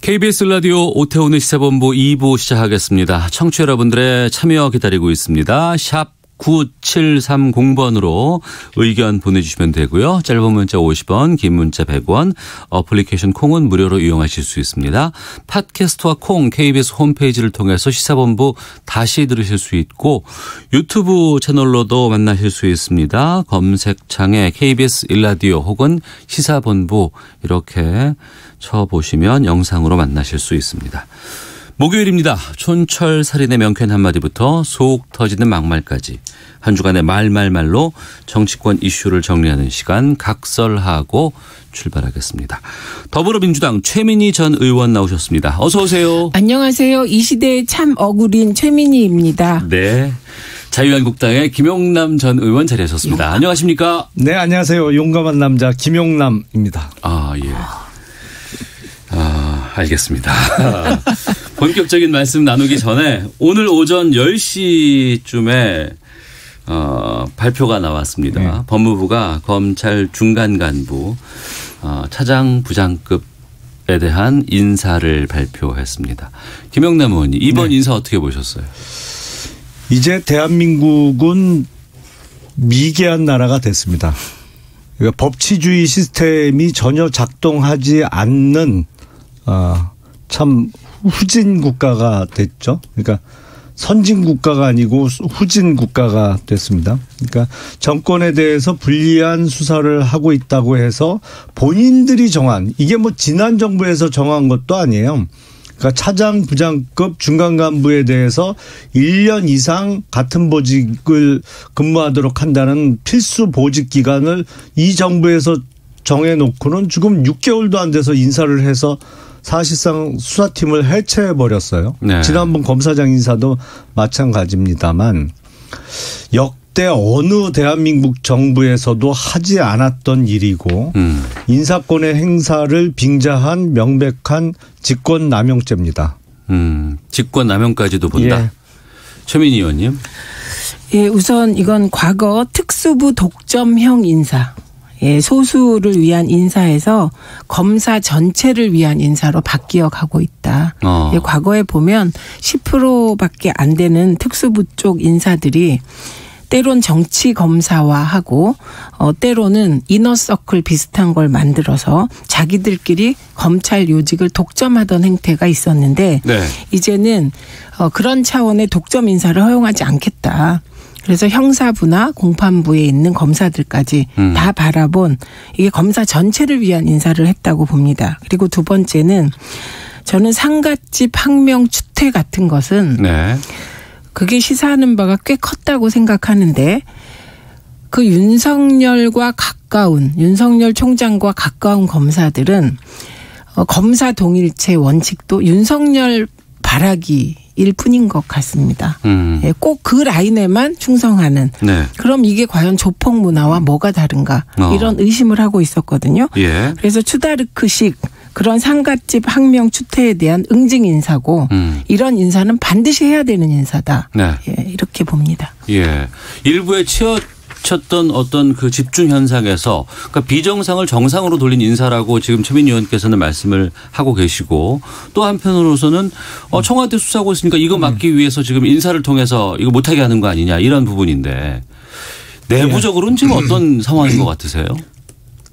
KBS 라디오 오태훈의 시사본부 2부 시작하겠습니다. 청취자 여러분들의 참여 기다리고 있습니다. 샵 9730번으로 의견 보내주시면 되고요. 짧은 문자 50원, 긴 문자 100원, 어플리케이션 콩은 무료로 이용하실 수 있습니다. 팟캐스트와 콩, KBS 홈페이지를 통해서 시사본부 다시 들으실 수 있고 유튜브 채널로도 만나실 수 있습니다. 검색창에 KBS 1라디오 혹은 시사본부 이렇게 쳐보시면 영상으로 만나실 수 있습니다. 목요일입니다. 촌철살인의 명쾌한 한마디부터 속 터지는 막말까지 한 주간의 말말말로 정치권 이슈를 정리하는 시간 각설하고 출발하겠습니다. 더불어민주당 최민희 전 의원 나오셨습니다. 어서 오세요. 안녕하세요. 이 시대에 참 억울인 최민희입니다. 네. 자유한국당의 김용남 전 의원 자리하셨습니다. 안녕하십니까? 네, 안녕하세요. 용감한 남자 김용남입니다. 아, 예. 알겠습니다. 본격적인 말씀 나누기 전에 오늘 오전 10시쯤에 발표가 나왔습니다. 네. 법무부가 검찰 중간 간부 차장 부장급에 대한 인사를 발표했습니다. 김영남 의원님 이번 네. 인사 어떻게 보셨어요? 이제 대한민국은 미개한 나라가 됐습니다. 그러니까 법치주의 시스템이 전혀 작동하지 않는 참 후진 국가가 됐죠. 그러니까 선진 국가가 아니고 후진 국가가 됐습니다. 그러니까 정권에 대해서 불리한 수사를 하고 있다고 해서 본인들이 정한 이게 뭐 지난 정부에서 정한 것도 아니에요. 그러니까 차장 부장급 중간 간부에 대해서 1년 이상 같은 보직을 근무하도록 한다는 필수 보직 기간을 이 정부에서 정해놓고는 지금 6개월도 안 돼서 인사를 해서 사실상 수사팀을 해체해버렸어요. 네. 지난번 검사장 인사도 마찬가지입니다만 역대 어느 대한민국 정부에서도 하지 않았던 일이고 인사권의 행사를 빙자한 명백한 직권남용죄입니다. 직권남용까지도 본다. 예. 최민희 의원님. 예, 우선 이건 과거 특수부 독점형 인사. 예, 소수를 위한 인사에서 검사 전체를 위한 인사로 바뀌어 가고 있다. 예, 과거에 보면 10%밖에 안 되는 특수부 쪽 인사들이 때론 정치 검사화하고 때로는 이너서클 비슷한 걸 만들어서 자기들끼리 검찰 요직을 독점하던 행태가 있었는데 네. 이제는 그런 차원의 독점 인사를 허용하지 않겠다. 그래서 형사부나 공판부에 있는 검사들까지 다 바라본 이게 검사 전체를 위한 인사를 했다고 봅니다. 그리고 두 번째는 저는 상갓집 학명 추태 같은 것은 네. 그게 시사하는 바가 꽤 컸다고 생각하는데 그 윤석열 총장과 가까운 검사들은 검사 동일체 원칙도 윤석열 바라기일 뿐인 것 같습니다. 꼭 그 라인에만 충성하는. 네. 그럼 이게 과연 조폭 문화와 뭐가 다른가 이런 의심을 하고 있었거든요. 예. 그래서 추다르크식 그런 상갓집 학명 추태에 대한 응징 인사고 이런 인사는 반드시 해야 되는 인사다. 네. 예, 이렇게 봅니다. 예, 일부에 치어쳤던 어떤 그 집중 현상에서 그러니까 비정상을 정상으로 돌린 인사라고 지금 최민희 의원께서는 말씀을 하고 계시고 또 한편으로서는 청와대 수사하고 있으니까 이거 막기 위해서 지금 인사를 통해서 이거 못하게 하는 거 아니냐 이런 부분인데 내부적으로는 지금 어떤 상황인 것 같으세요?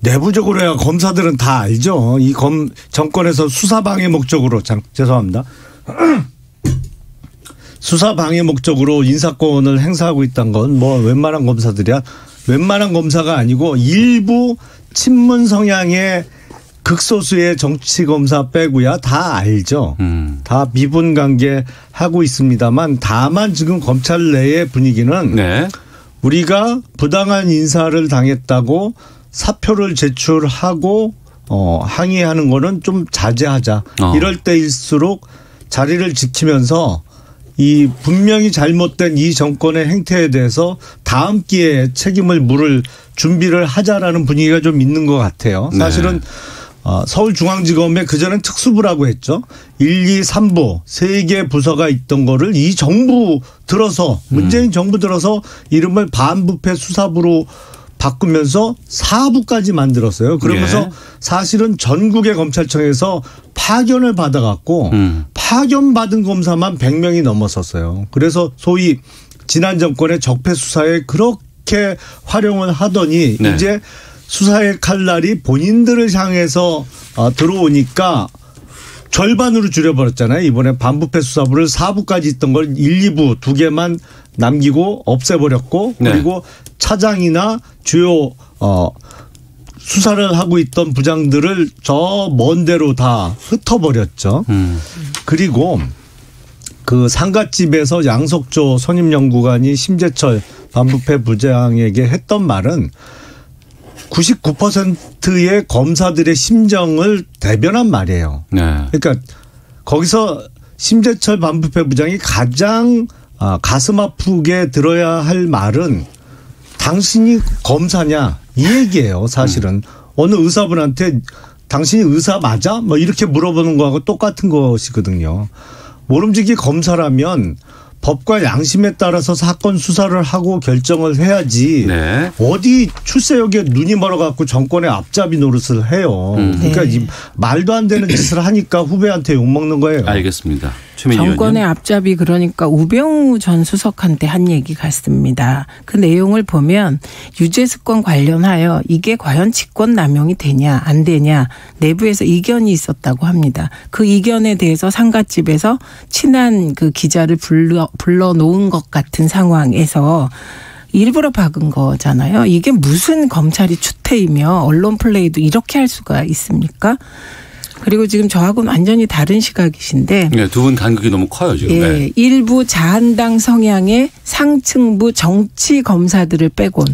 내부적으로야 검사들은 다 알죠. 이 정권에서 수사방해 목적으로 죄송합니다. 수사방해 목적으로 인사권을 행사하고 있다는 건 뭐 웬만한 검사들이야. 웬만한 검사가 아니고 일부 친문 성향의 극소수의 정치검사 빼고야 다 알죠. 다 미분관계 하고 있습니다만 다만 지금 검찰 내의 분위기는 네. 우리가 부당한 인사를 당했다고 사표를 제출하고 항의하는 거는 좀 자제하자. 이럴 때일수록 자리를 지키면서 이 분명히 잘못된 이 정권의 행태에 대해서 다음 기회에 책임을 물을 준비를 하자라는 분위기가 좀 있는 것 같아요. 사실은 네. 서울중앙지검에 그전엔 특수부라고 했죠. 1, 2, 3부 3개 부서가 있던 거를 이 정부 들어서 문재인 정부 들어서 이름을 반부패 수사부로 바꾸면서 4부까지 만들었어요. 그러면서 예. 사실은 전국의 검찰청에서 파견을 받아갖고 파견 받은 검사만 100명이 넘었었어요. 그래서 소위 지난 정권의 적폐 수사에 그렇게 활용을 하더니 네. 이제 수사의 칼날이 본인들을 향해서 들어오니까 절반으로 줄여버렸잖아요. 이번에 반부패 수사부를 4부까지 있던 걸 1, 2부 2개만 남기고 없애버렸고 네. 그리고 차장이나 주요 수사를 하고 있던 부장들을 저 먼 데로 다 흩어버렸죠. 그리고 그 상갓집에서 양석조 선임연구관이 심재철 반부패 부장에게 했던 말은 99%의 검사들의 심정을 대변한 말이에요. 네. 그러니까 거기서 심재철 반부패 부장이 가장 가슴 아프게 들어야 할 말은 당신이 검사냐 이 얘기예요. 사실은 어느 의사분한테 당신이 의사 맞아? 뭐 이렇게 물어보는 거하고 똑같은 것이거든요. 모름지기 검사라면 법과 양심에 따라서 사건 수사를 하고 결정을 해야지 네. 어디 출세역에 눈이 멀어갖고 정권의 앞잡이 노릇을 해요. 그러니까 네. 이 말도 안 되는 짓을 하니까 후배한테 욕먹는 거예요. 알겠습니다. 최민희 정권의 의원님. 앞잡이 그러니까 우병우 전 수석한테 한 얘기 같습니다. 그 내용을 보면 유죄습권 관련하여 이게 과연 직권남용이 되냐 안 되냐 내부에서 이견이 있었다고 합니다. 그 이견에 대해서 상갓집에서 친한 그 기자를 불러놓은 것 같은 상황에서 일부러 박은 거잖아요. 이게 무슨 검찰이 추태이며 언론 플레이도 이렇게 할 수가 있습니까? 그리고 지금 저하고는 완전히 다른 시각이신데. 네, 두 분 간극이 너무 커요 지금. 예, 네. 일부 일부 자한당 성향의 상층부 정치 검사들을 빼곤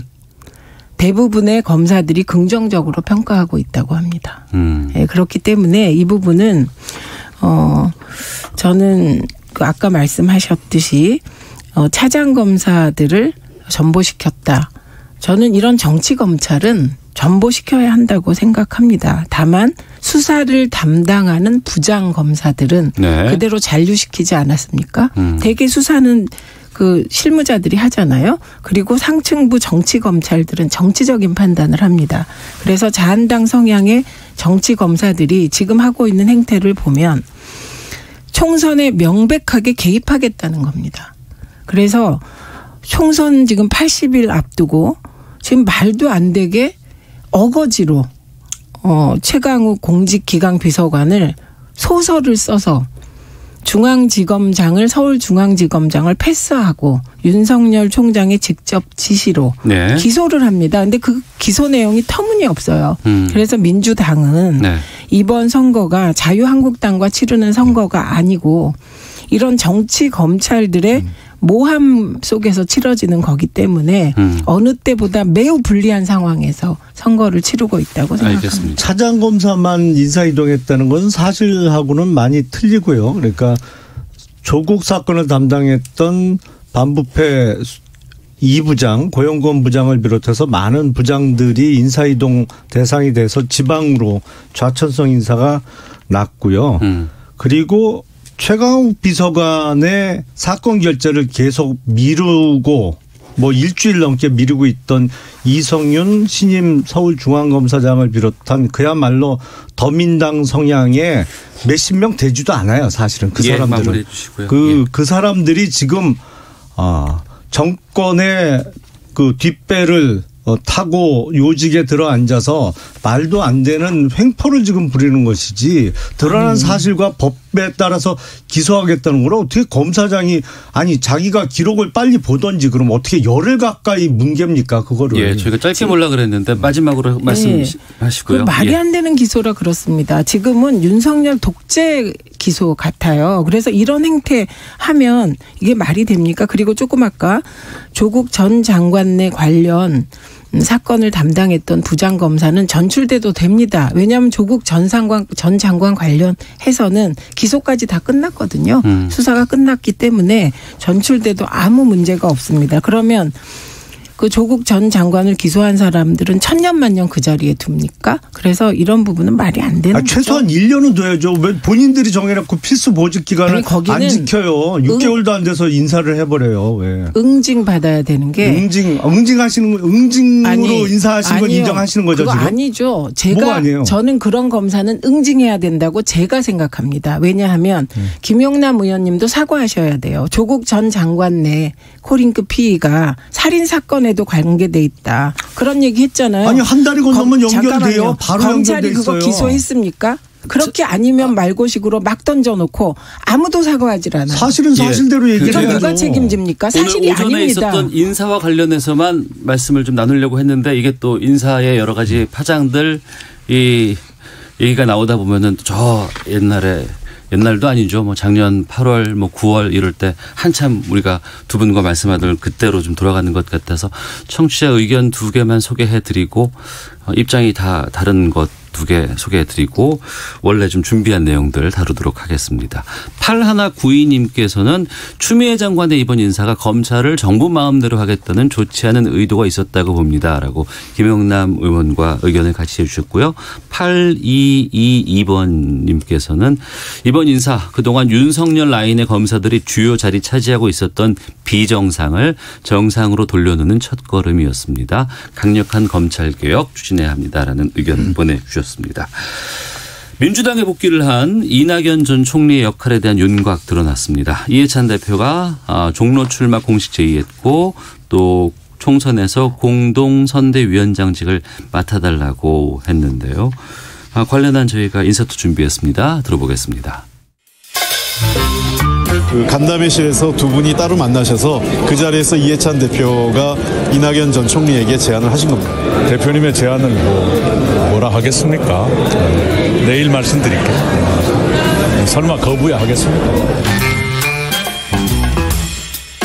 대부분의 검사들이 긍정적으로 평가하고 있다고 합니다. 예, 그렇기 때문에 이 부분은 저는 그 아까 말씀하셨듯이 차장 검사들을 전보시켰다. 저는 이런 정치 검찰은 전보시켜야 한다고 생각합니다. 다만 수사를 담당하는 부장 검사들은 네. 그대로 잔류시키지 않았습니까? 대개 수사는 그 실무자들이 하잖아요. 그리고 상층부 정치 검찰들은 정치적인 판단을 합니다. 그래서 자한당 성향의 정치 검사들이 지금 하고 있는 행태를 보면 총선에 명백하게 개입하겠다는 겁니다. 그래서 총선 지금 80일 앞두고 지금 말도 안 되게 어거지로 최강욱 공직기강비서관을 소설을 써서 중앙지검장을 서울중앙지검장을 패스하고 윤석열 총장의 직접 지시로 네. 기소를 합니다. 근데 그 기소 내용이 터무니없어요. 그래서 민주당은 네. 이번 선거가 자유한국당과 치르는 선거가 아니고 이런 정치 검찰들의 모함 속에서 치러지는 거기 때문에 어느 때보다 매우 불리한 상황에서 선거를 치르고 있다고 생각합니다. 알겠습니다. 차장 검사만 인사이동했다는 것은 사실하고는 많이 틀리고요. 그러니까 조국 사건을 담당했던 반부패 2부장 고영건 부장을 비롯해서 많은 부장들이 인사이동 대상이 돼서 지방으로 좌천성 인사가 났고요. 그리고 최강욱 비서관의 사건 결재를 계속 미루고 뭐 일주일 넘게 미루고 있던 이성윤 신임 서울중앙검사장을 비롯한 그야말로 더민당 성향의 몇십 명 되지도 않아요. 사실은 그 예, 사람들은. 마무리해 주시고요. 그 사람들이 지금 정권의 그 뒷배를 타고 요직에 들어앉아서 말도 안 되는 횡포를 지금 부리는 것이지 드러난 사실과 법에 따라서 기소하겠다는 걸 어떻게 검사장이 아니 자기가 기록을 빨리 보던지 그럼 어떻게 열흘 가까이 뭉갭니까 그거를. 예, 저희가 짧게 보려고 그랬는데 마지막으로 말씀하시고요. 그 말이 안 되는 기소라 그렇습니다. 지금은 윤석열 독재 기소 같아요. 그래서 이런 행태 하면 이게 말이 됩니까? 그리고 조금 아까 조국 전 장관의 관련 사건을 담당했던 부장검사는 전출돼도 됩니다. 왜냐하면 조국 전 장관 관련해서는 기소까지 다 끝났거든요. 수사가 끝났기 때문에 전출돼도 아무 문제가 없습니다. 그러면 그 조국 전 장관을 기소한 사람들은 천년만년 그 자리에 둡니까? 그래서 이런 부분은 말이 안 되는 거죠. 최소한 1년은 둬야죠. 왜 본인들이 정해놓고 필수 보직 기간을 안 지켜요. 6개월도 안 돼서 인사를 해버려요. 왜? 응징 받아야 되는 게. 응징으로 인사하신 건 인정하시는 거죠, 그거 지금? 아니죠. 저는 그런 검사는 응징해야 된다고 제가 생각합니다. 왜냐하면 김용남 의원님도 사과하셔야 돼요. 조국 전 장관 내 코링크 피의가 살인 사건에도 관계돼 있다. 그런 얘기 했잖아요. 아니 한 달이 건너면 연결돼요. 바로 검찰이 연결돼 있어요. 그거 기소했습니까? 그렇게 아니면 말고식으로 막 던져놓고 아무도 사과하질 않아요. 사실은 사실대로 얘기를 해야죠. 누가 책임집니까? 사실이 오늘 오전에 아닙니다. 있었던 인사와 관련해서만 말씀을 좀 나누려고 했는데 이게 또 인사의 여러 가지 파장들 이 얘기가 나오다 보면은 저 옛날도 아니죠. 뭐 작년 8월, 뭐 9월 이럴 때 한참 우리가 두 분과 말씀하던 그때로 좀 돌아가는 것 같아서 청취자 의견 2개만 소개해드리고 입장이 다 다른 것 2개 소개해드리고 원래 좀 준비한 내용들 다루도록 하겠습니다. 8192님께서는 추미애 장관의 이번 인사가 검찰을 정부 마음대로 하겠다는 좋지 않은 의도가 있었다고 봅니다라고 김용남 의원과 의견을 같이 해주셨고요. 8222번님께서는 이번 인사 그동안 윤석열 라인의 검사들이 주요 자리 차지하고 있었던 비정상을 정상으로 돌려놓는 첫걸음이었습니다. 강력한 검찰개혁 추진해야 합니다라는 의견 보내주셨습니다. 민주당에 복귀를 한 이낙연 전 총리의 역할에 대한 윤곽 드러났습니다. 이해찬 대표가 종로 출마 공식 제의했고 또 총선에서 공동선대위원장직을 맡아달라고 했는데요. 관련한 저희가 인서트 준비했습니다. 들어보겠습니다. 그 간담회실에서 두 분이 따로 만나셔서 그 자리에서 이해찬 대표가 이낙연 전 총리에게 제안을 하신 겁니다. 대표님의 제안을 뭐라 하겠습니까? 내일 말씀드릴게요. 설마 거부야 하겠습니까?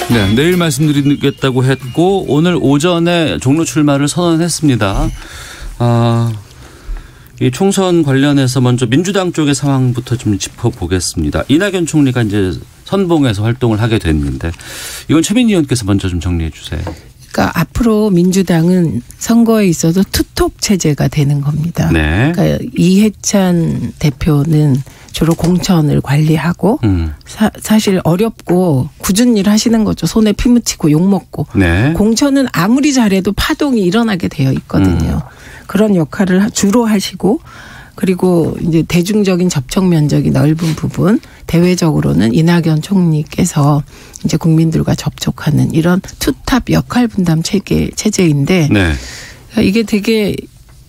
네, 내일 말씀드리겠다고 했고 오늘 오전에 종로 출마를 선언했습니다. 이 총선 관련해서 먼저 민주당 쪽의 상황부터 좀 짚어보겠습니다. 이낙연 총리가 이제 선봉에서 활동을 하게 됐는데 이건 최민희 의원께서 먼저 좀 정리해 주세요. 그러니까 앞으로 민주당은 선거에 있어서 투톱 체제가 되는 겁니다. 네. 그러니까 이해찬 대표는 주로 공천을 관리하고 사실 어렵고 굳은 일 하시는 거죠. 손에 피 묻히고 욕 먹고. 네. 공천은 아무리 잘해도 파동이 일어나게 되어 있거든요. 그런 역할을 주로 하시고 그리고 이제 대중적인 접촉 면적이 넓은 부분 대외적으로는 이낙연 총리께서 이제 국민들과 접촉하는 이런 투탑 역할 분담 체제인데 네. 이게 되게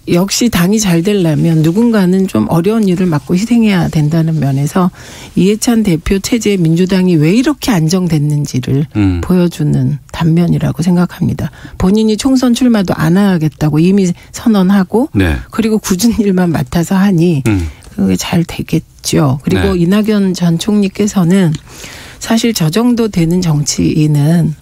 역시 당이 잘 되려면 누군가는 좀 어려운 일을 맡고 희생해야 된다는 면에서 이해찬 대표 체제의 민주당이 왜 이렇게 안정됐는지를 보여주는 단면이라고 생각합니다. 본인이 총선 출마도 안 하겠다고 이미 선언하고 네. 그리고 굳은 일만 맡아서 하니 그게 잘 되겠죠. 그리고 네. 이낙연 전 총리께서는 사실 저 정도 되는 정치인은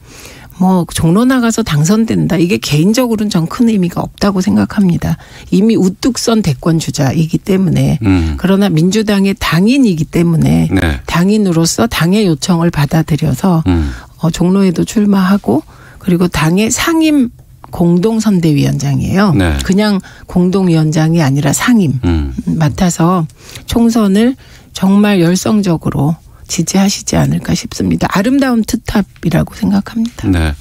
뭐 종로 나가서 당선된다. 이게 개인적으로는 전 큰 의미가 없다고 생각합니다. 이미 우뚝 선 대권 주자이기 때문에 그러나 민주당의 당인이기 때문에 네. 당인으로서 당의 요청을 받아들여서 종로에도 출마하고 그리고 당의 상임 공동선대위원장이에요. 네. 그냥 공동위원장이 아니라 상임 맡아서 총선을 정말 열성적으로 지지하시지 않을까 싶습니다. 아름다운 투탑이라고 생각합니다. 네,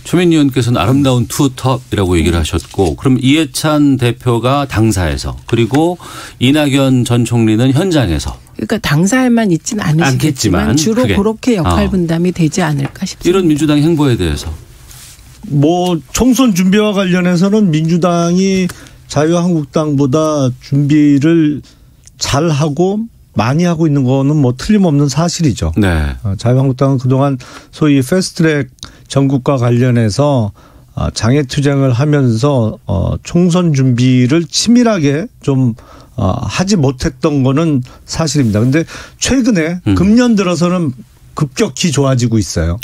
최민희 의원께서는 아름다운 투톱이라고 얘기를 하셨고 그럼 이해찬 대표가 당사에서 그리고 이낙연 전 총리는 현장에서 그러니까 당사에만 있지는 않으시겠지만 주로 그게. 그렇게 역할 분담이 되지 않을까 싶습니다. 이런 민주당 행보에 대해서. 뭐 총선 준비와 관련해서는 민주당이 자유한국당보다 준비를 잘하고 많이 하고 있는 거는 뭐 틀림없는 사실이죠. 네. 자유한국당은 그동안 소위 패스트트랙 전국과 관련해서 장애투쟁을 하면서 총선 준비를 치밀하게 좀 하지 못했던 거는 사실입니다. 그런데 최근에 금년 들어서는 급격히 좋아지고 있어요.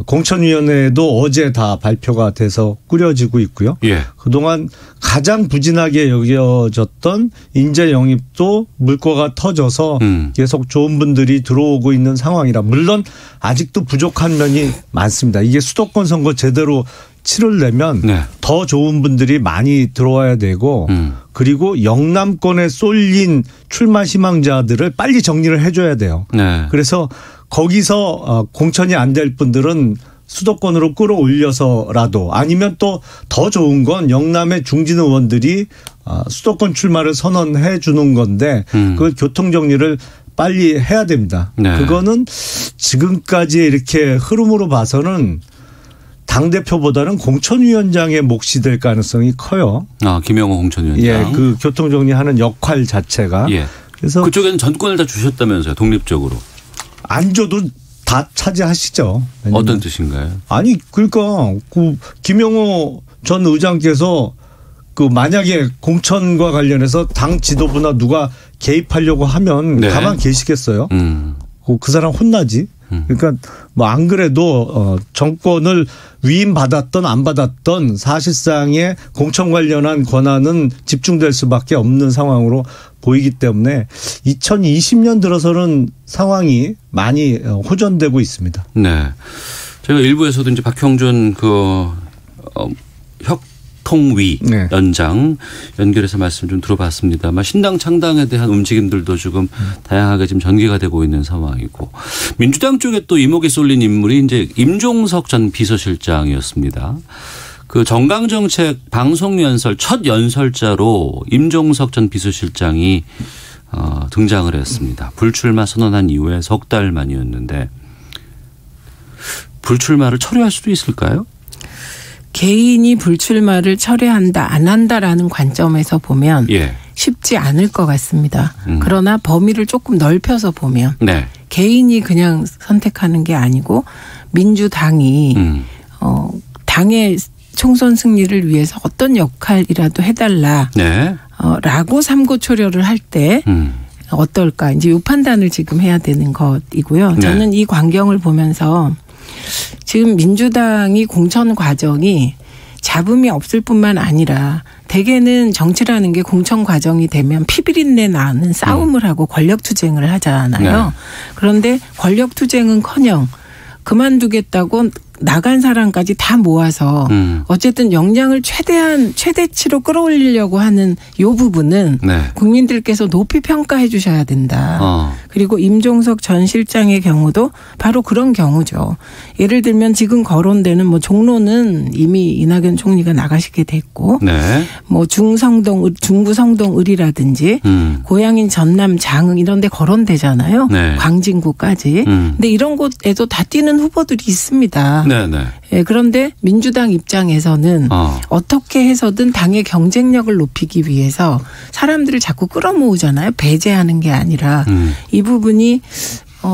공천위원회도 어제 다 발표가 돼서 꾸려지고 있고요. 예. 그동안 가장 부진하게 여겨졌던 인재 영입도 물꼬가 터져서 계속 좋은 분들이 들어오고 있는 상황이라 물론 아직도 부족한 면이 많습니다. 이게 수도권 선거 제대로 치르려면 네. 더 좋은 분들이 많이 들어와야 되고 그리고 영남권에 쏠린 출마 희망자들을 빨리 정리를 해줘야 돼요. 네. 그래서 거기서 공천이 안 될 분들은 수도권으로 끌어올려서라도 아니면 또 더 좋은 건 영남의 중진 의원들이 수도권 출마를 선언해 주는 건데 그 교통 정리를 빨리 해야 됩니다. 네. 그거는 지금까지 이렇게 흐름으로 봐서는 당대표보다는 공천위원장의 몫이 될 가능성이 커요. 김영호 공천위원장. 예, 그 교통 정리하는 역할 자체가. 예. 그래서 그쪽에는 전권을 다 주셨다면서요, 독립적으로. 안 줘도 다 차지하시죠. 어떤 뜻인가요? 아니 그러니까 그 김영호 전 의장께서 그 만약에 공천과 관련해서 당 지도부나 누가 개입하려고 하면 네. 가만 계시겠어요? 그 사람 혼나지. 그러니까 뭐 안 그래도 정권을 위임받았던 안 받았던 사실상의 공천 관련한 권한은 집중될 수밖에 없는 상황으로 보이기 때문에 2020년 들어서는 상황이 많이 호전되고 있습니다. 네. 제가 일부에서도 이제 박형준 혁통위 네. 연장 연결해서 말씀 좀 들어봤습니다만 신당 창당에 대한 움직임들도 지금 다양하게 지금 전개가 되고 있는 상황이고 민주당 쪽에 또 이목이 쏠린 인물이 이제 임종석 전 비서실장이었습니다. 그 정강정책 방송연설 첫 연설자로 임종석 전 비서실장이 등장을 했습니다. 불출마 선언한 이후에 석 달 만이었는데 불출마를 철회할 수도 있을까요? 개인이 불출마를 철회한다 안 한다라는 관점에서 보면 예. 쉽지 않을 것 같습니다. 그러나 범위를 조금 넓혀서 보면 네. 개인이 그냥 선택하는 게 아니고 민주당이 당의 총선 승리를 위해서 어떤 역할이라도 해달라 네. 라고 삼고초려를 할 때 어떨까 이제 이 판단을 지금 해야 되는 것이고요. 네. 저는 이 광경을 보면서 지금 민주당이 공천 과정이 잡음이 없을 뿐만 아니라 대개는 정치라는 게 공천 과정이 되면 피비린내 나는 싸움을 하고 권력투쟁을 하잖아요. 네. 그런데 권력투쟁은커녕 그만두겠다고 나간 사람까지 다 모아서 어쨌든 역량을 최대치로 끌어올리려고 하는 이 부분은 네. 국민들께서 높이 평가해 주셔야 된다. 그리고 임종석 전 실장의 경우도 바로 그런 경우죠. 예를 들면 지금 거론되는 뭐 종로는 이미 이낙연 총리가 나가시게 됐고 네. 뭐 중구 성동을이라든지 고향인 전남 장흥 이런 데 거론되잖아요. 네. 광진구까지. 근데 이런 곳에도 다 뛰는 후보들이 있습니다. 네네. 예, 그런데 민주당 입장에서는 어떻게 해서든 당의 경쟁력을 높이기 위해서 사람들을 자꾸 끌어모으잖아요. 배제하는 게 아니라 이 부분이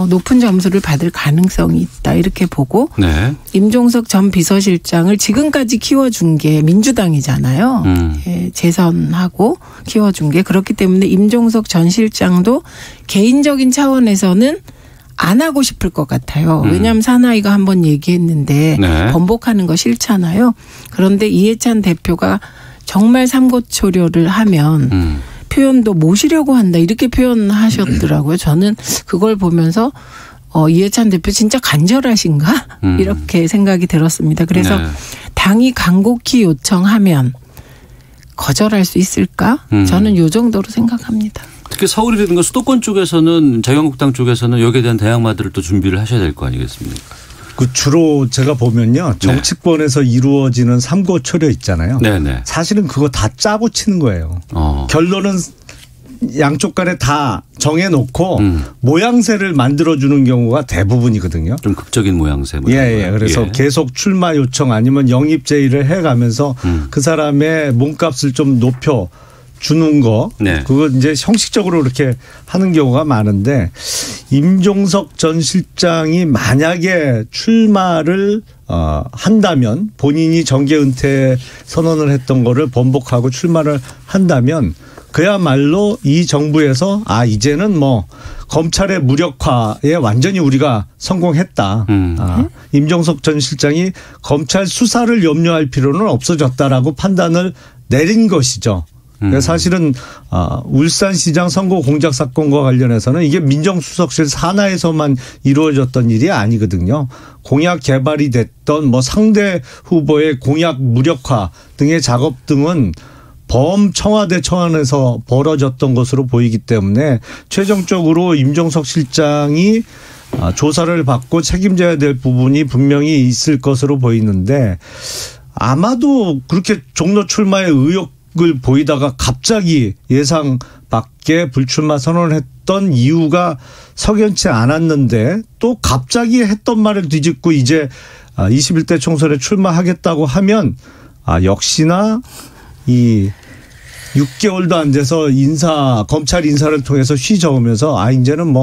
높은 점수를 받을 가능성이 있다 이렇게 보고 네. 임종석 전 비서실장을 지금까지 키워준 게 민주당이잖아요. 예, 재선하고 키워준 게 그렇기 때문에 임종석 전 실장도 개인적인 차원에서는 안 하고 싶을 것 같아요. 왜냐하면 사나이가 한번 얘기했는데 네. 번복하는 거 싫잖아요. 그런데 이해찬 대표가 정말 삼고초려를 하면 표현도 모시려고 한다 이렇게 표현하셨더라고요. 저는 그걸 보면서 이해찬 대표 진짜 간절하신가 이렇게 생각이 들었습니다. 그래서 네. 당이 간곡히 요청하면 거절할 수 있을까? 저는 이 정도로 생각합니다. 특히 서울이라든가 수도권 쪽에서는 자유한국당 쪽에서는 여기에 대한 대항마들을 또 준비를 하셔야 될 거 아니겠습니까? 그 주로 제가 보면요. 정치권에서 이루어지는 삼고초려 있잖아요. 네네. 사실은 그거 다 짜고 치는 거예요. 결론은 양쪽 간에 다 정해놓고 모양새를 만들어주는 경우가 대부분이거든요. 좀 극적인 모양새. 예. 그래서 계속 출마 요청 아니면 영입 제의를 해가면서 그 사람의 몸값을 좀 높여 주는 거. 네. 그거 이제 형식적으로 이렇게 하는 경우가 많은데 임종석 전 실장이 만약에 출마를 한다면 본인이 정계 은퇴 선언을 했던 거를 번복하고 출마를 한다면 그야말로 이 정부에서 이제는 뭐 검찰의 무력화에 완전히 우리가 성공했다. 임종석 전 실장이 검찰 수사를 염려할 필요는 없어졌다라고 판단을 내린 것이죠. 사실은 울산시장 선거 공작 사건과 관련해서는 이게 민정수석실 산하에서만 이루어졌던 일이 아니거든요. 공약 개발이 됐던 뭐 상대 후보의 공약 무력화 등의 작업 등은 청와대 청안에서 벌어졌던 것으로 보이기 때문에 최종적으로 임종석 실장이 조사를 받고 책임져야 될 부분이 분명히 있을 것으로 보이는데 아마도 그렇게 종로 출마의 의욕을 보이다가 갑자기 예상 밖에 불출마 선언을 했던 이유가 석연치 않았는데 또 갑자기 했던 말을 뒤집고 이제 21대 총선에 출마하겠다고 하면 역시나 이 6개월도 안 돼서 검찰 인사를 통해서 휘저으면서 이제는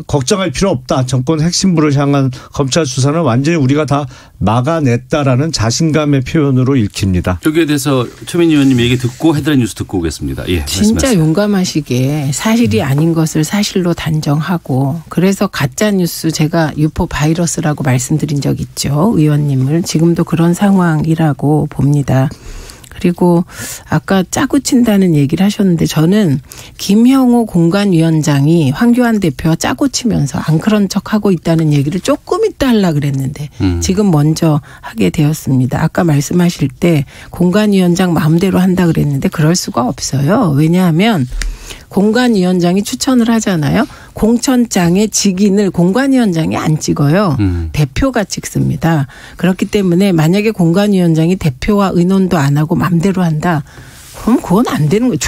걱정할 필요 없다. 정권 핵심부를 향한 검찰 수사는 완전히 우리가 다 막아냈다라는 자신감의 표현으로 읽힙니다. 여기에 대해서 최민희 의원님 얘기 듣고 헤드라인 뉴스 듣고 오겠습니다. 예, 진짜 말씀하세요. 용감하시게 사실이 아닌 것을 사실로 단정하고 그래서 가짜뉴스 제가 유포 바이러스라고 말씀드린 적 있죠. 의원님을. 지금도 그런 상황이라고 봅니다. 그리고 아까 짜고 친다는 얘기를 하셨는데 저는 김형호 공관위원장이 황교안 대표와 짜고 치면서 안 그런 척하고 있다는 얘기를 조금 이따 하려고 그랬는데 지금 먼저 하게 되었습니다. 아까 말씀하실 때 공관위원장 마음대로 한다 그랬는데 그럴 수가 없어요. 왜냐하면 공관위원장이 추천을 하잖아요. 공천장의 직인을 공관위원장이 안 찍어요. 대표가 찍습니다. 그렇기 때문에 만약에 공관위원장이 대표와 의논도 안 하고 맘대로 한다. 그럼 그건 안 되는 거예요.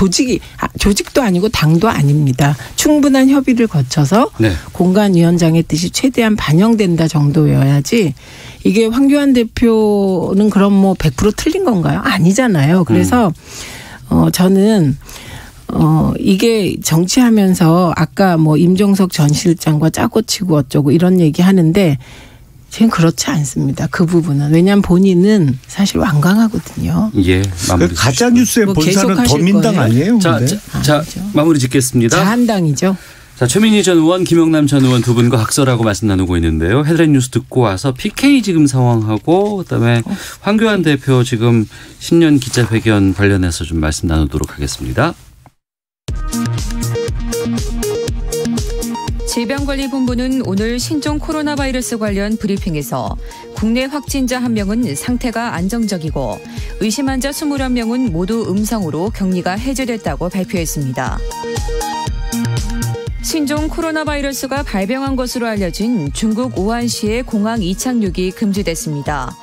조직도 아니고 당도 아닙니다. 충분한 협의를 거쳐서 네. 공관위원장의 뜻이 최대한 반영된다 정도여야지 이게 황교안 대표는 그럼 100% 틀린 건가요? 아니잖아요. 그래서 저는 이게 정치하면서 아까 임종석 전 실장과 짜고 치고 어쩌고 이런 얘기 하는데 지금 그렇지 않습니다. 그 부분은. 왜냐하면 본인은 사실 완강하거든요. 예. 마무리. 가짜뉴스의 본사는 더민당 아니에요? 자, 마무리 짓겠습니다. 자한당이죠. 자, 최민희 전 의원, 김영남 전 의원 두 분과 각설하고 말씀 나누고 있는데요. 헤드라인 뉴스 듣고 와서 PK 지금 상황하고 그다음에 황교안 대표 지금 신년 기자회견 관련해서 좀 말씀 나누도록 하겠습니다. 질병관리본부는 오늘 신종 코로나 바이러스 관련 브리핑에서 국내 확진자 1명은 상태가 안정적이고 의심 환자 21명은 모두 음성으로 격리가 해제됐다고 발표했습니다. 신종 코로나 바이러스가 발병한 것으로 알려진 중국 우한시의 공항 이착륙이 금지됐습니다.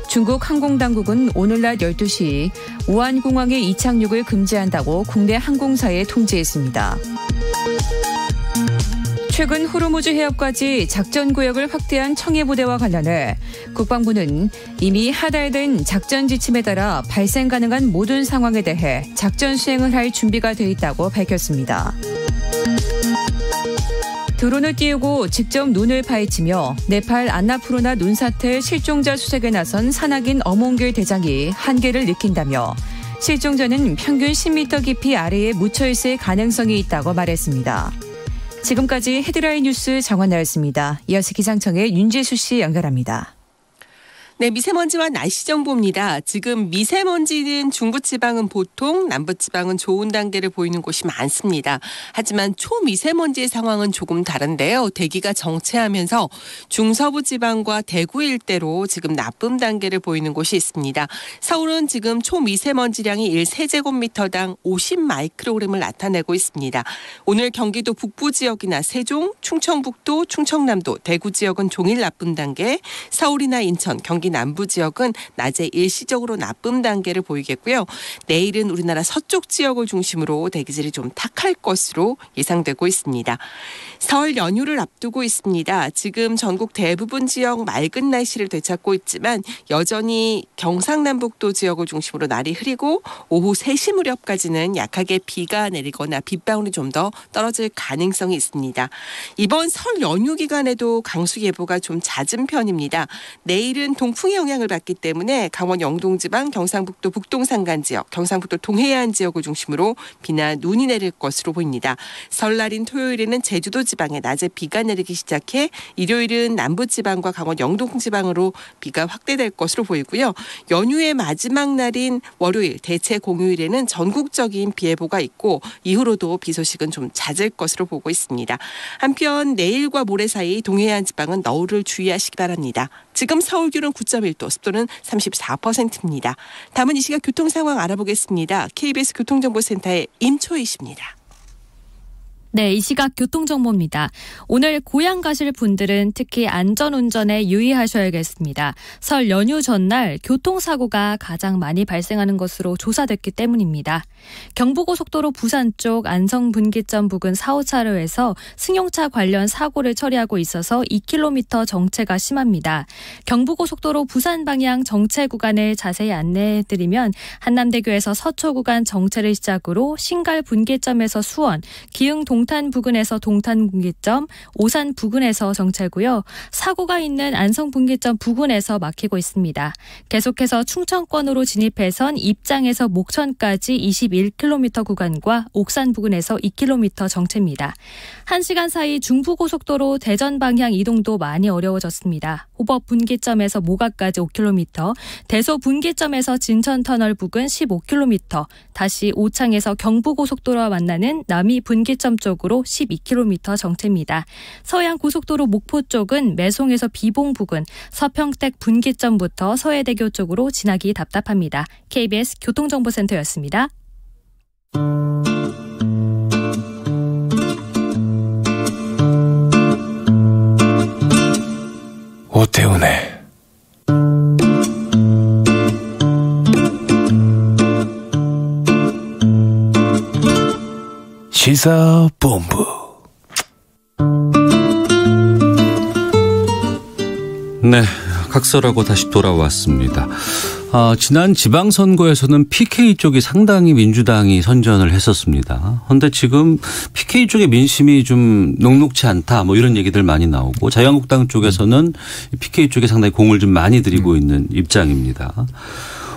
중국 항공당국은 오늘 낮 12시 우한공항의 이착륙을 금지한다고 국내 항공사에 통지했습니다. 최근 호르무즈 해협까지 작전구역을 확대한 청해부대와 관련해 국방부는 이미 하달된 작전 지침에 따라 발생 가능한 모든 상황에 대해 작전 수행을 할 준비가 돼 있다고 밝혔습니다. 드론을 띄우고 직접 눈을 파헤치며 네팔 안나푸르나 눈사태 실종자 수색에 나선 산악인 어몽길 대장이 한계를 느낀다며 실종자는 평균 10m 깊이 아래에 묻혀있을 가능성이 있다고 말했습니다. 지금까지 헤드라인 뉴스 정원나였습니다. 이어서 기상청의 윤지수 씨 연결합니다. 네, 미세먼지와 날씨 정보입니다. 지금 미세먼지는 중부지방은 보통, 남부지방은 좋은 단계를 보이는 곳이 많습니다. 하지만 초미세먼지의 상황은 조금 다른데요. 대기가 정체하면서 중서부지방과 대구 일대로 지금 나쁨 단계를 보이는 곳이 있습니다. 서울은 지금 초미세먼지량이 1세제곱미터당 50마이크로그램을 나타내고 있습니다. 오늘 경기도 북부 지역이나 세종, 충청북도, 충청남도, 대구 지역은 종일 나쁨 단계, 서울이나 인천, 경기 남부 지역은 낮에 일시적으로 나쁨 단계를 보이겠고요. 내일은 우리나라 서쪽 지역을 중심으로 대기질이 좀 탁할 것으로 예상되고 있습니다. 설 연휴를 앞두고 있습니다. 지금 전국 대부분 지역 맑은 날씨를 되찾고 있지만 여전히 경상남북도 지역을 중심으로 날이 흐리고 오후 3시 무렵까지는 약하게 비가 내리거나 빗방울이 좀 더 떨어질 가능성이 있습니다. 이번 설 연휴 기간에도 강수 예보가 좀 잦은 편입니다. 내일은 강풍의 영향을 받기 때문에 강원 영동지방, 경상북도 북동산간 지역, 경상북도 동해안 지역을 중심으로 비나 눈이 내릴 것으로 보입니다. 설날인 토요일에는 제주도 지방에 낮에 비가 내리기 시작해 일요일은 남부지방과 강원 영동지방으로 비가 확대될 것으로 보이고요. 연휴의 마지막 날인 월요일 대체 공휴일에는 전국적인 비 예보가 있고 이후로도 비 소식은 좀 잦을 것으로 보고 있습니다. 한편 내일과 모레 사이 동해안 지방은 너울을 주의하시기 바랍니다. 지금 서울 기온 9.1도, 습도는 34%입니다. 다음은 이 시각 교통 상황 알아보겠습니다. KBS 교통정보센터의 임초희 씨입니다. 네, 이 시각 교통정보입니다. 오늘 고향 가실 분들은 특히 안전운전에 유의하셔야겠습니다. 설 연휴 전날 교통사고가 가장 많이 발생하는 것으로 조사됐기 때문입니다. 경부고속도로 부산 쪽 안성분기점 부근 4, 5차로에서 승용차 관련 사고를 처리하고 있어서 2km 정체가 심합니다. 경부고속도로 부산 방향 정체 구간을 자세히 안내해드리면 한남대교에서 서초 구간 정체를 시작으로 신갈 분기점에서 수원, 기흥 동탄 부근에서 동탄 분기점, 오산 부근에서 정체고요. 사고가 있는 안성 분기점 부근에서 막히고 있습니다. 계속해서 충청권으로 진입해선 입장에서 목천까지 21km 구간과 옥산 부근에서 2km 정체입니다. 1시간 사이 중부고속도로 대전 방향 이동도 많이 어려워졌습니다. 호법 분기점에서 모가까지 5km, 대소 분기점에서 진천터널 부근 15km, 다시 오창에서 경부고속도로와 만나는 남이 분기점 쪽으로 12km 정체입니다. 서해안고속도로 목포 쪽은 매송에서 비봉 부근, 서평택 분기점부터 서해대교 쪽으로 지나기 답답합니다. KBS 교통정보센터였습니다. 오태훈의 시사본부. 네, 각설하고 다시 돌아왔습니다. 지난 지방선거에서는 PK 쪽이 상당히 민주당이 선전을 했었습니다. 그런데 지금 PK 쪽의 민심이 좀 녹록치 않다 뭐 이런 얘기들 많이 나오고 자유한국당 쪽에서는 PK 쪽에 상당히 공을 좀 많이 들이고 있는 입장입니다.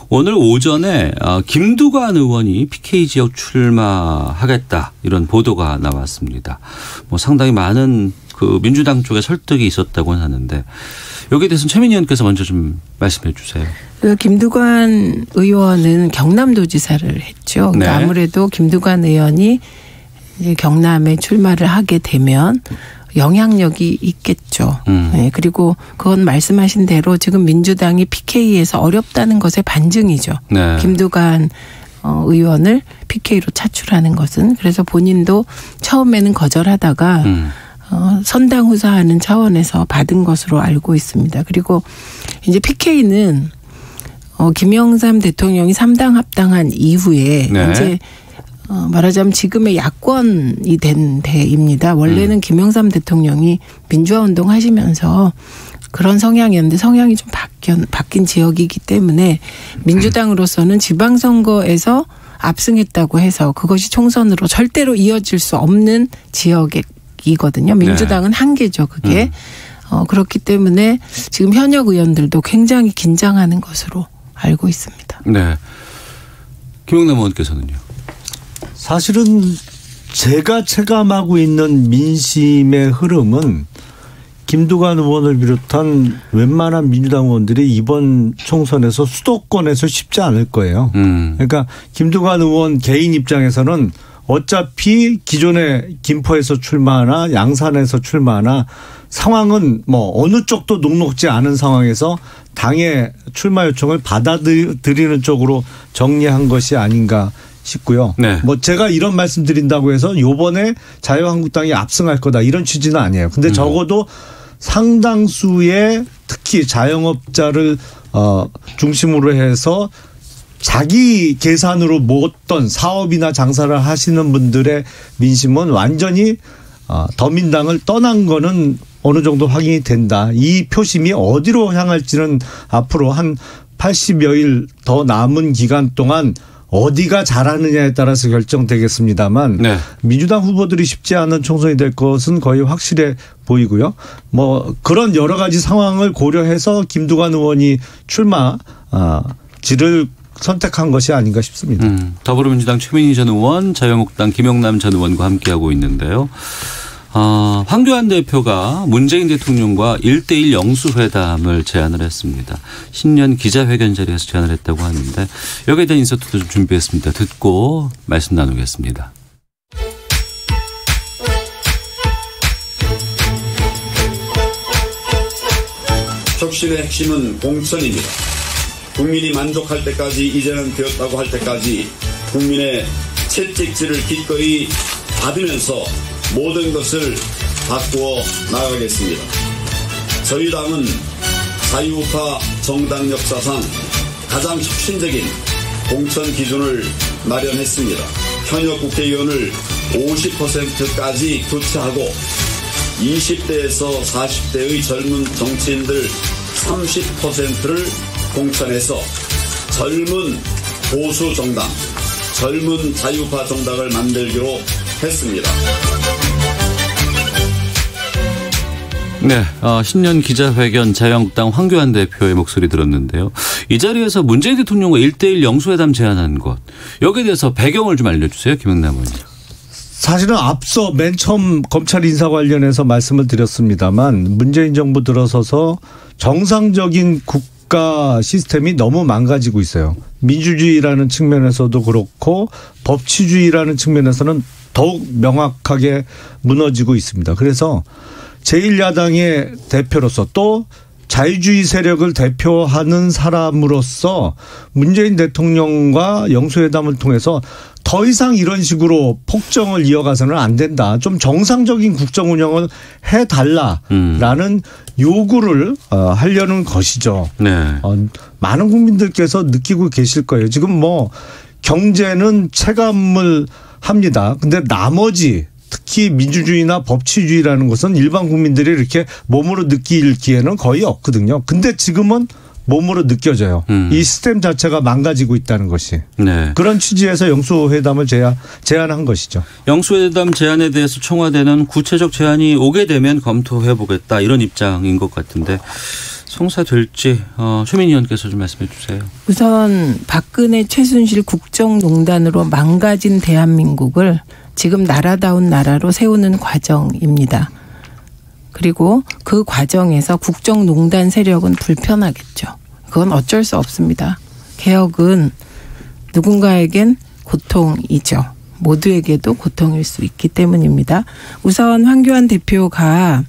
오늘 오전에 김두관 의원이 PK 지역 출마하겠다 이런 보도가 나왔습니다. 뭐 상당히 많은 그 민주당 쪽에 설득이 있었다고는 하는데 여기에 대해서는 최민희 의원께서 먼저 좀 말씀해 주세요. 김두관 의원은 경남도지사를 했죠. 그러니까 네. 아무래도 김두관 의원이 이제 경남에 출마를 하게 되면 영향력이 있겠죠. 네, 그리고 그건 말씀하신 대로 지금 민주당이 PK에서 어렵다는 것의 반증이죠. 네. 김두관 의원을 PK로 차출하는 것은. 그래서 본인도 처음에는 거절하다가 선당 후사하는 차원에서 받은 것으로 알고 있습니다. 그리고 이제 PK는 김영삼 대통령이 3당 합당한 이후에 네. 이제 말하자면 지금의 야권이 된 데입니다. 원래는 김영삼 대통령이 민주화 운동 하시면서 그런 성향이었는데 성향이 좀 바뀐 지역이기 때문에 민주당으로서는 지방선거에서 압승했다고 해서 그것이 총선으로 절대로 이어질 수 없는 지역이거든요. 민주당은 네. 한계죠, 그게. 그렇기 때문에 지금 현역 의원들도 굉장히 긴장하는 것으로 알고 있습니다. 네. 김영남 의원께서는요? 사실은 제가 체감하고 있는 민심의 흐름은 김두관 의원을 비롯한 웬만한 민주당 의원들이 이번 총선에서 수도권에서 쉽지 않을 거예요. 그러니까 김두관 의원 개인 입장에서는 어차피 기존에 김포에서 출마하나 양산에서 출마하나 상황은 뭐 어느 쪽도 녹록지 않은 상황에서 당의 출마 요청을 받아들이는 쪽으로 정리한 것이 아닌가 싶고요. 네. 뭐 제가 이런 말씀 드린다고 해서 이번에 자유한국당이 압승할 거다 이런 취지는 아니에요. 근데 적어도 상당수의 특히 자영업자를 중심으로 해서 자기 계산으로 모았던 사업이나 장사를 하시는 분들의 민심은 완전히 더민당을 떠난 거는 어느 정도 확인이 된다. 이 표심이 어디로 향할지는 앞으로 한 80여일 더 남은 기간 동안 어디가 잘하느냐에 따라서 결정되겠습니다만 네. 민주당 후보들이 쉽지 않은 총선이 될 것은 거의 확실해 보이고요. 뭐 그런 여러 가지 상황을 고려해서 김두관 의원이 출마지를 선택한 것이 아닌가 싶습니다. 더불어민주당 최민희 전 의원, 자유한국당 김영남 전 의원과 함께하고 있는데요. 황교안 대표가 문재인 대통령과 1:1 영수회담을 제안을 했습니다. 신년 기자회견 자리에서 제안을 했다고 하는데 여기에 대한 인서트도 좀 준비했습니다. 듣고 말씀 나누겠습니다. 혁신의 핵심은 공천입니다. 국민이 만족할 때까지 이제는 되었다고 할 때까지 국민의 채찍질을 기꺼이 받으면서 모든 것을 바꾸어 나가겠습니다. 저희 당은 자유우파 정당 역사상 가장 혁신적인 공천 기준을 마련했습니다. 현역 국회의원을 50%까지 교체하고 20대에서 40대의 젊은 정치인들 30%를 공천해서 젊은 보수 정당, 젊은 자유파 정당을 만들기로 했습니다. 네, 신년 기자회견 자유한국당 황교안 대표의 목소리 들었는데요. 이 자리에서 문재인 대통령과 1:1 영수회담 제안한 것, 여기에 대해서 배경을 좀 알려주세요. 김영남 의원님. 사실은 앞서 맨 처음 검찰 인사 관련해서 말씀을 드렸습니다만 문재인 정부 들어서서 정상적인 국가 시스템이 너무 망가지고 있어요. 민주주의라는 측면에서도 그렇고 법치주의라는 측면에서는 더욱 명확하게 무너지고 있습니다. 그래서 제1야당의 대표로서 또 자유주의 세력을 대표하는 사람으로서 문재인 대통령과 영수회담을 통해서 더 이상 이런 식으로 폭정을 이어가서는 안 된다. 좀 정상적인 국정 운영을 해달라라는 요구를 하려는 것이죠. 네. 많은 국민들께서 느끼고 계실 거예요. 지금 뭐 경제는 체감을 합니다. 근데 나머지 특히 민주주의나 법치주의라는 것은 일반 국민들이 이렇게 몸으로 느낄 기회는 거의 없거든요. 근데 지금은 몸으로 느껴져요. 이 시스템 자체가 망가지고 있다는 것이. 네. 그런 취지에서 영수회담을 제안한 것이죠. 영수회담 제안에 대해서 청와대는 구체적 제안이 오게 되면 검토해보겠다 이런 입장인 것 같은데 성사될지 최민희 의원께서 좀 말씀해 주세요. 우선 박근혜 최순실 국정농단으로 망가진 대한민국을 지금 나라다운 나라로 세우는 과정입니다. 그리고 그 과정에서 국정농단 세력은 불편하겠죠. 그건 어쩔 수 없습니다. 개혁은 누군가에겐 고통이죠. 모두에게도 고통일 수 있기 때문입니다. 우선 황교안 대표가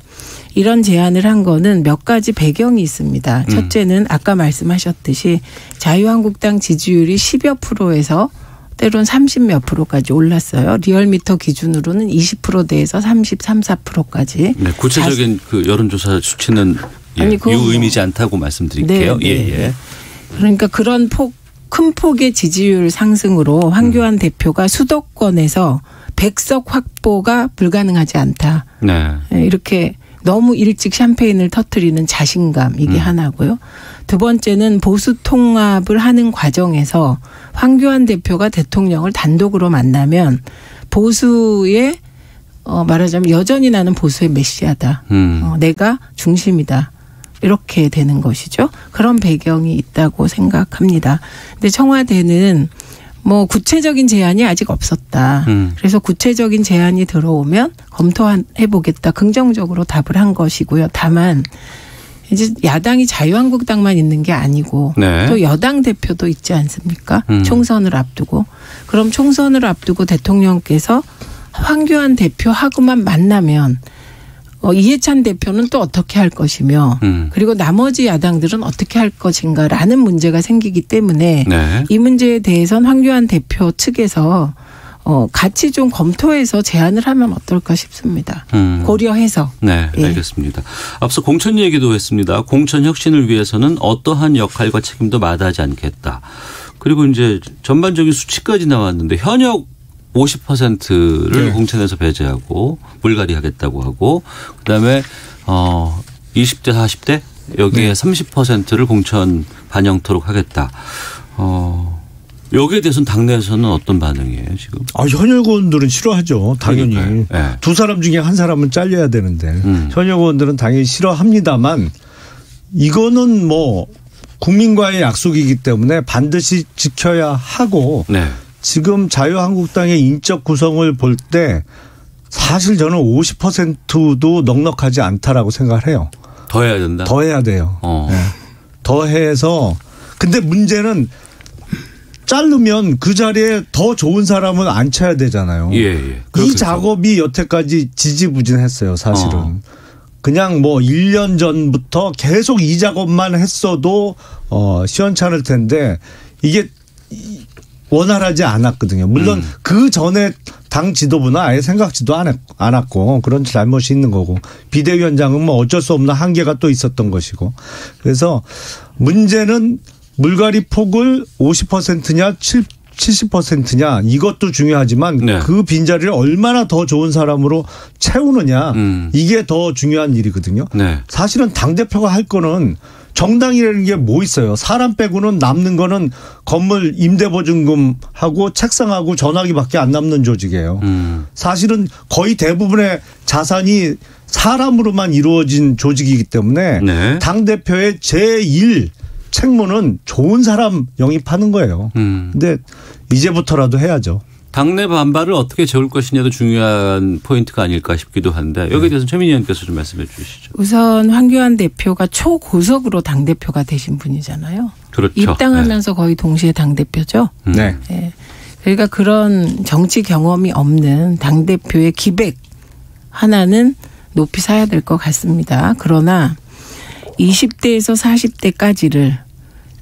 이런 제안을 한 거는 몇 가지 배경이 있습니다. 첫째는 아까 말씀하셨듯이 자유한국당 지지율이 10여 %에서 때론 30몇 %까지 올랐어요. 리얼미터 기준으로는 20%대에서 33, 4%까지. 네, 구체적인 그 여론조사 수치는 유의미지 않다고 말씀드릴게요. 네, 네. 예. 그러니까 그런 큰 폭의 지지율 상승으로 황교안 대표가 수도권에서 100석 확보가 불가능하지 않다. 네. 이렇게 너무 일찍 샴페인을 터뜨리는 자신감 이게 하나고요. 두 번째는 보수 통합을 하는 과정에서 황교안 대표가 대통령을 단독으로 만나면 보수의 말하자면 여전히 나는 보수의 메시아다. 내가 중심이다. 이렇게 되는 것이죠. 그런 배경이 있다고 생각합니다. 근데 청와대는 뭐 구체적인 제안이 아직 없었다. 그래서 구체적인 제안이 들어오면 검토해보겠다. 긍정적으로 답을 한 것이고요. 다만 이제 야당이 자유한국당만 있는 게 아니고 네. 또 여당 대표도 있지 않습니까? 총선을 앞두고. 그럼 총선을 앞두고 대통령께서 황교안 대표하고만 만나면 이해찬 대표는 또 어떻게 할 것이며 그리고 나머지 야당들은 어떻게 할 것인가라는 문제가 생기기 때문에 네. 이 문제에 대해서는 황교안 대표 측에서 같이 좀 검토해서 제안을 하면 어떨까 싶습니다. 고려해서. 네, 알겠습니다. 앞서 공천 얘기도 했습니다. 공천 혁신을 위해서는 어떠한 역할과 책임도 마다하지 않겠다. 그리고 이제 전반적인 수치까지 나왔는데 현역 50%를 네. 공천에서 배제하고 물갈이하겠다고 하고 그다음에 20대 40대 여기에 30%를 공천 반영토록 하겠다. 여기에 대해서는 당내에서는 어떤 반응이에요 지금? 현역 의원들은 싫어하죠. 당연히. 네. 두 사람 중에 한 사람은 잘려야 되는데 현역 의원들은 당연히 싫어합니다만 이거는 뭐 국민과의 약속이기 때문에 반드시 지켜야 하고 네. 지금 자유한국당의 인적 구성을 볼 때 사실 저는 50%도 넉넉하지 않다라고 생각을 해요. 더 해야 된다? 더 해야 돼요. 네. 더 해서 근데 문제는 자르면 그 자리에 더 좋은 사람은 앉혀야 되잖아요. 예. 이 작업이 여태까지 지지부진했어요, 사실은. 그냥 뭐 1년 전부터 계속 이 작업만 했어도 시원찮을 텐데 이게 원활하지 않았거든요. 물론 그 전에 당 지도부나 아예 생각지도 않았고 그런 잘못이 있는 거고 비대위원장은 뭐 어쩔 수 없는 한계가 또 있었던 것이고 그래서 문제는 물갈이 폭을 50%냐 70%냐 이것도 중요하지만 네. 그 빈자리를 얼마나 더 좋은 사람으로 채우느냐 이게 더 중요한 일이거든요. 네. 사실은 당대표가 할 거는 정당이라는 게 뭐 있어요. 사람 빼고는 남는 거는 건물 임대보증금하고 책상하고 전화기밖에 안 남는 조직이에요. 사실은 거의 대부분의 자산이 사람으로만 이루어진 조직이기 때문에 네. 당대표의 제1 책무는 좋은 사람 영입하는 거예요. 근데 이제부터라도 해야죠. 당내 반발을 어떻게 재울 것이냐도 중요한 포인트가 아닐까 싶기도 한데 여기에 대해서 최민희 의원께서 좀 말씀해 주시죠. 우선 황교안 대표가 초고속으로 당대표가 되신 분이잖아요. 그렇죠. 입당하면서 거의 동시에 당대표죠. 네. 네. 그러니까 그런 정치 경험이 없는 당대표의 기백 하나는 높이 사야 될 것 같습니다. 그러나 20대에서 40대까지를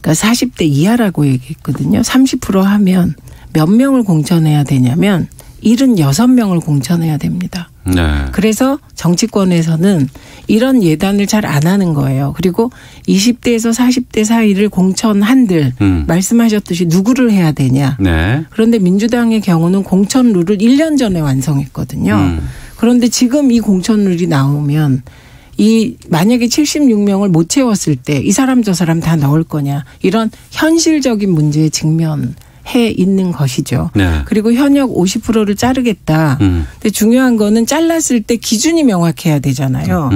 그러니까 40대 이하라고 얘기했거든요. 30% 하면 몇 명을 공천해야 되냐면 76명을 공천해야 됩니다. 네. 그래서 정치권에서는 이런 예단을 잘 안 하는 거예요. 그리고 20대에서 40대 사이를 공천한들 말씀하셨듯이 누구를 해야 되냐. 네. 그런데 민주당의 경우는 공천 룰을 1년 전에 완성했거든요. 그런데 지금 이 공천 룰이 나오면 이 만약에 76명을 못 채웠을 때 이 사람 저 사람 다 넣을 거냐. 이런 현실적인 문제에 직면해 있는 것이죠. 네. 그리고 현역 50%를 자르겠다. 근데 중요한 거는 잘랐을 때 기준이 명확해야 되잖아요.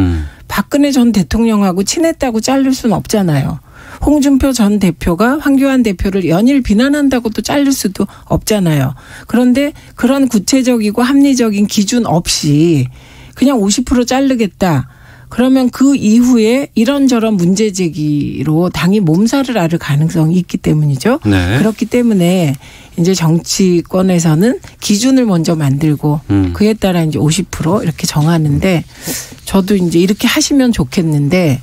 박근혜 전 대통령하고 친했다고 자를 수는 없잖아요. 홍준표 전 대표가 황교안 대표를 연일 비난한다고 또 자를 수도 없잖아요. 그런데 그런 구체적이고 합리적인 기준 없이 그냥 50% 자르겠다. 그러면 그 이후에 이런저런 문제 제기로 당이 몸살을 앓을 가능성이 있기 때문이죠. 네. 그렇기 때문에 이제 정치권에서는 기준을 먼저 만들고 그에 따라 이제 50% 이렇게 정하는데 저도 이제 이렇게 하시면 좋겠는데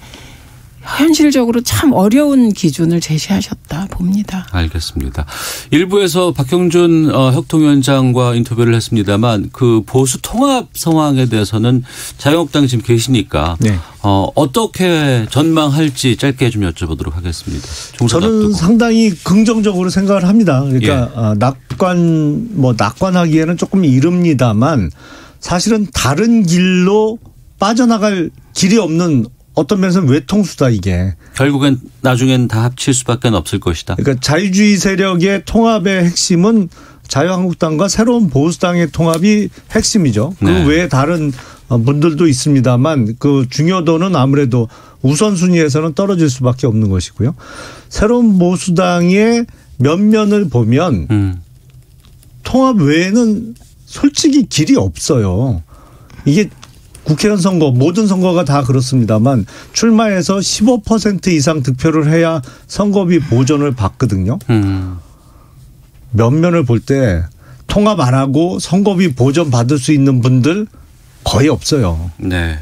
현실적으로 참 어려운 기준을 제시하셨다 봅니다. 알겠습니다. 일부에서 박형준 혁통위원장과 인터뷰를 했습니다만 그 보수 통합 상황에 대해서는 자유한국당 지금 계시니까 네. 어떻게 전망할지 짧게 좀 여쭤보도록 하겠습니다. 저는 앞두고. 상당히 긍정적으로 생각을 합니다. 그러니까 낙관하기에는 조금 이릅니다만 사실은 다른 길로 빠져나갈 길이 없는 어떤 면에서는 외통수다 이게. 결국엔 나중엔 다 합칠 수밖에 없을 것이다. 그러니까 자유주의 세력의 통합의 핵심은 자유한국당과 새로운 보수당의 통합이 핵심이죠. 그 네. 외에 다른 분들도 있습니다만 그 중요도는 아무래도 우선순위에서는 떨어질 수밖에 없는 것이고요. 새로운 보수당의 면면을 보면 통합 외에는 솔직히 길이 없어요. 이게 국회의원 선거 모든 선거가 다 그렇습니다만 출마해서 15% 이상 득표를 해야 선거비 보전을 받거든요. 면면을 볼 때 통합 안 하고 선거비 보전 받을 수 있는 분들 거의 없어요. 네,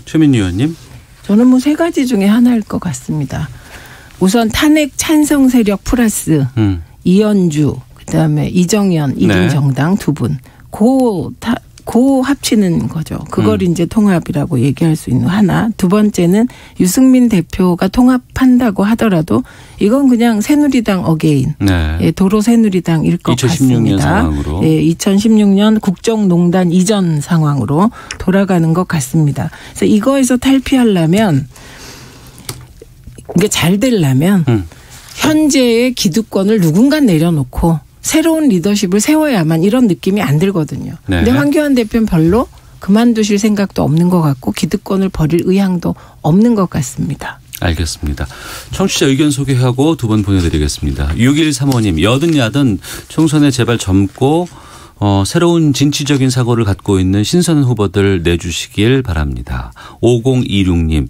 최민희 의원님. 저는 뭐 세 가지 중에 하나일 것 같습니다. 우선 탄핵 찬성 세력 플러스 이현주 그다음에 이정현 2등 네. 정당 두 분. 고 합치는 거죠. 그걸 이제 통합이라고 얘기할 수 있는 하나. 두 번째는 유승민 대표가 통합한다고 하더라도 이건 그냥 새누리당 어게인. 네. 예, 도로 새누리당일 것 2016년 같습니다. 상황으로. 예, 2016년 국정농단 이전 상황으로 돌아가는 것 같습니다. 그래서 이거에서 탈피하려면 이게 잘 되려면 현재의 기득권을 누군가 내려놓고 새로운 리더십을 세워야만 이런 느낌이 안 들거든요. 네. 근데 황교안 대표는 별로 그만두실 생각도 없는 것 같고 기득권을 버릴 의향도 없는 것 같습니다. 알겠습니다. 청취자 의견 소개하고 두 분 보내드리겠습니다. 6135님, 여든 야든 총선에 제발 젊고 새로운 진취적인 사고를 갖고 있는 신선 후보들 내주시길 바랍니다. 5026님,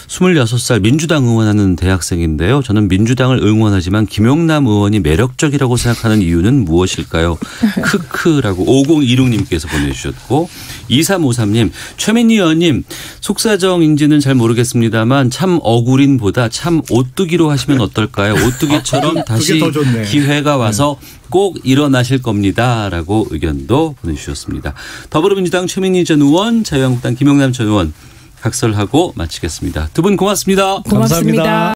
26살 민주당 응원하는 대학생인데요. 저는 민주당을 응원하지만 김용남 의원이 매력적이라고 생각하는 이유는 무엇일까요? 크크라고 5026님께서 보내주셨고 2353님, 최민희 의원님 속사정인지는 잘 모르겠습니다만 참 어구린보다 참 오뚜기로 하시면 어떨까요? 오뚜기처럼 다시 기회가 와서 꼭 일어나실 겁니다. 라고 의견도 보내주셨습니다. 더불어민주당 최민희 전 의원, 자유한국당 김용남 전 의원 각설하고 마치겠습니다. 두 분 고맙습니다. 고맙습니다. 감사합니다.